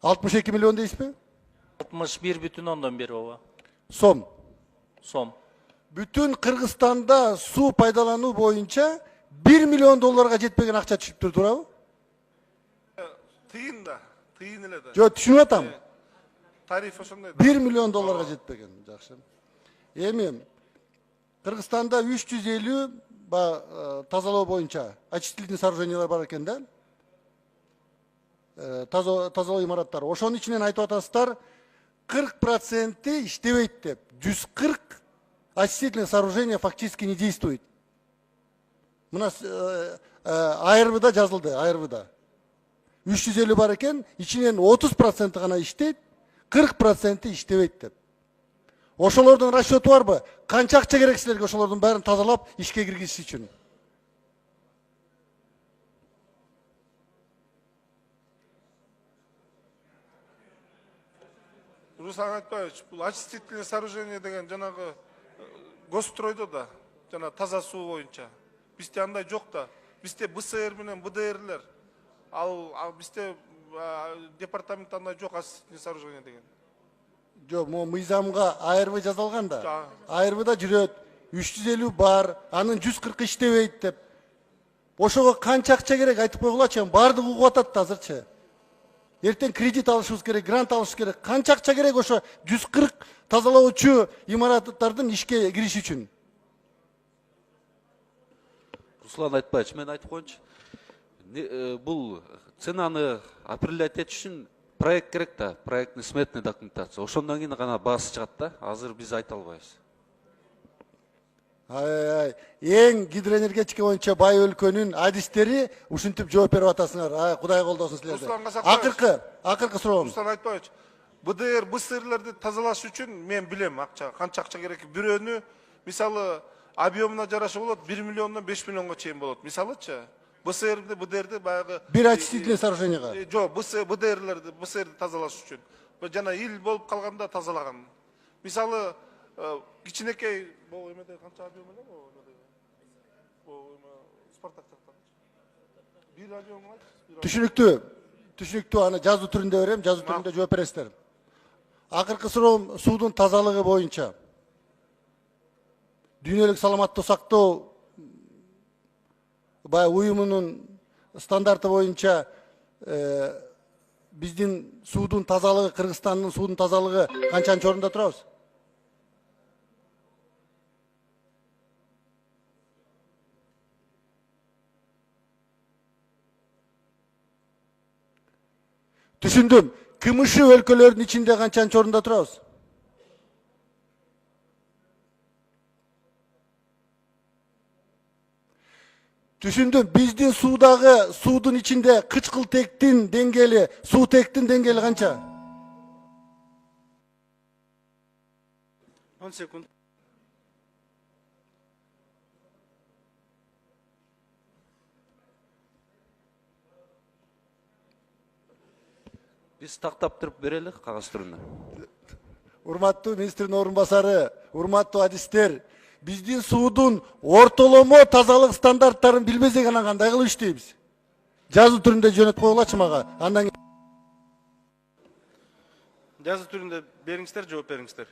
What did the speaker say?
62 миллион дейсizби? 61,1 ооба. Сом. Сом. Бүтүн Кыргызстанда суу пайдалануу боюнча 1 миллион долларга жетпеген акча түшүптүр, туурабы? Тыйын да, тыйын эле да. Жок, түшүнүп атам. Тариф ошондой. 1 миллион долларга жетпеген. Жакшы. Эми Кыргызстанда 350 тазалоо боюнча очистительный сооружениялар бар экен да. Тазалоо имараттары. Ошонун ичинен айтып атасыздар, 40% иштебейт деп. 140 очистительное сооружение фактически не действует. Мына АРВда жазылды, АРВда. 350 бар экен, ичинен 30% гана иштейт, 40% иштебейт деп. Ошолордун расчету барбы? Канча акча керек силерге ошолордун баарын тазалап ишке киргизиш үчүн? Руслан Айтбаевич, бул очистительное сооружение деген жанагы Госстройдо да, жана таза суу боюнча. Бизде андай жок да. Бизде БСР менен БДРлер. Ал бизде департаментте андай жок очистительное сооружение деген. Жок, могу мыйзамга АРВ жазылган да. АРВда жүрөт, 350 бар, анын 140 иштебейт деп. Ошого канча акча керек айтып койгулачы, баардыгы угуп атат да азырчы. Эртең кредит алышыбыз керек, грант алыш керек. Канча акча керек ошо 140 тазалоочу имараттардын ишке кириш үчүн? Руслан Айтбаевич, мен айтып коеюнчу. Бул ценаны определять этиш үчүн проект керек да, проектный сметный документация. Ошондон кийин гана баасы чыгат да. Азыр биз айта албайбыз. Эң гидроэнергетика боюнча бай өлкөнүн адистери ушинтип жооп берип атасыңар. Кудай колдосун силерди. Акыркы суроом. Руслан Айтбаевич, БДР, БСРлерди тазалаш үчүн мен билем акча, канча акча керек. Бирөөнү мисалы объемуна жараша болот, 1 миллиондон 5 миллионго чейин болот. Мисалычы, БСРди, БДРди баягы бир очистительный сооружениега. Жок, БДРлерди, БСРди тазалаш үчүн. Жана ил болуп калганда тазалаган. Мисалы кичинекей бул эмеде канча объем эле бул Спартак жактан. Бир объем айтты. Түшүнүктүү, аны жазуу түрүндө берем, жазуу түрүндө жооп бересиздер. Акыркы суроом суудун тазалыгы боюнча. Дүйнөлүк саламаттык сактоо уюмунун стандарты боюнча биздин суудун тазалыгы, Кыргызстандын суудун тазалыгы канчанчы орунда турабыз? Түшүндүм. КМШ өлкөлөрдүн ичинде канчанчы орунда турабыз? Түшүндүм. Биздин суудагы, суудун ичинде кычкылтектин деңгээли, суутектин деңгээли канча? 10 секунд. Биз тактап туруп берели кагаз түрүндө. Урматтуу министрдин орун басары, урматтуу адистер, биздин суудун ортоломо тазалык стандарттарын билбесек анан кандай кылып иштейбиз? Жазуу түрүндө жөнөтүп койгулачы мага. Андан Жазуу түрүндө бериңиздер, жооп бериңиздер.